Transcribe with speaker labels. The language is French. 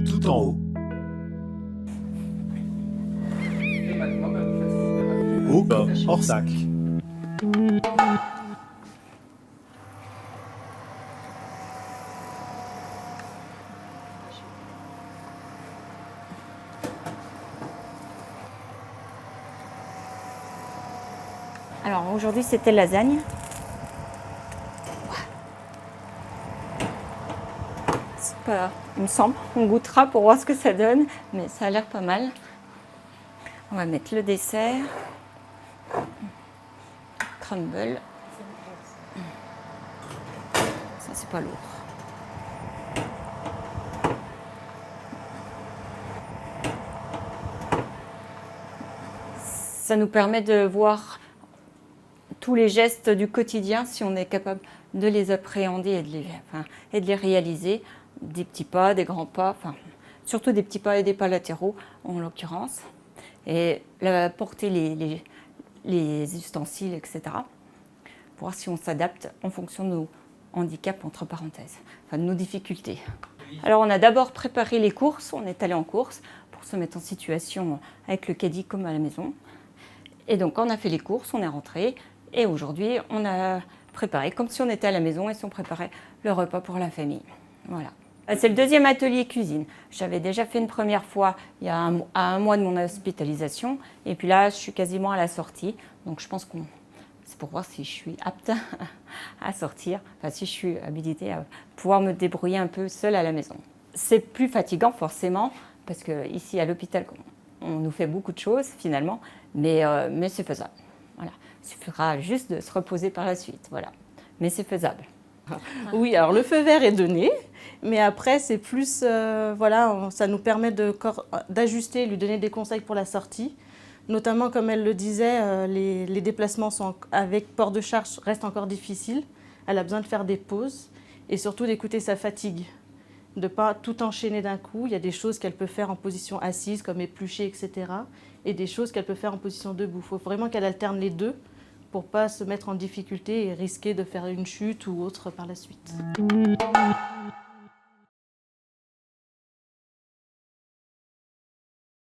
Speaker 1: tout en haut.
Speaker 2: Et maintenant, vous faites
Speaker 1: Haut, hors sac.
Speaker 3: Alors aujourd'hui c'était lasagne. C'est pas, il me semble, on goûtera pour voir ce que ça donne, mais ça a l'air pas mal. On va mettre le dessert. Crumble. Ça c'est pas lourd. Ça nous permet de voir tous les gestes du quotidien si on est capable de les appréhender et de les réaliser. Des petits pas, des grands pas, surtout des petits pas et des pas latéraux en l'occurrence. Et porter les ustensiles, etc. Pour voir si on s'adapte en fonction de nos handicaps, entre parenthèses, de nos difficultés. Alors on a d'abord préparé les courses, on est allé en course pour se mettre en situation avec le caddie comme à la maison. Et donc on a fait les courses, on est rentré et aujourd'hui on a préparé comme si on était à la maison et si on préparait le repas pour la famille. Voilà. C'est le deuxième atelier cuisine. J'avais déjà fait une première fois il y a un mois de mon hospitalisation et puis là je suis quasiment à la sortie. Donc je pense que c'est pour voir si je suis apte à sortir, si je suis habilitée à pouvoir me débrouiller un peu seule à la maison. C'est plus fatigant forcément parce qu'ici à l'hôpital on nous fait beaucoup de choses finalement, mais c'est faisable. Voilà. Il suffira juste de se reposer par la suite, voilà. Mais c'est faisable.
Speaker 4: Oui, alors le feu vert est donné, mais après c'est plus, ça nous permet d'ajuster, lui donner des conseils pour la sortie. Notamment, comme elle le disait, les déplacements avec port de charge restent encore difficiles. Elle a besoin de faire des pauses et surtout d'écouter sa fatigue. De ne pas tout enchaîner d'un coup. Il y a des choses qu'elle peut faire en position assise, comme éplucher, etc. Et des choses qu'elle peut faire en position debout. Il faut vraiment qu'elle alterne les deux pour ne pas se mettre en difficulté et risquer de faire une chute ou autre par la suite.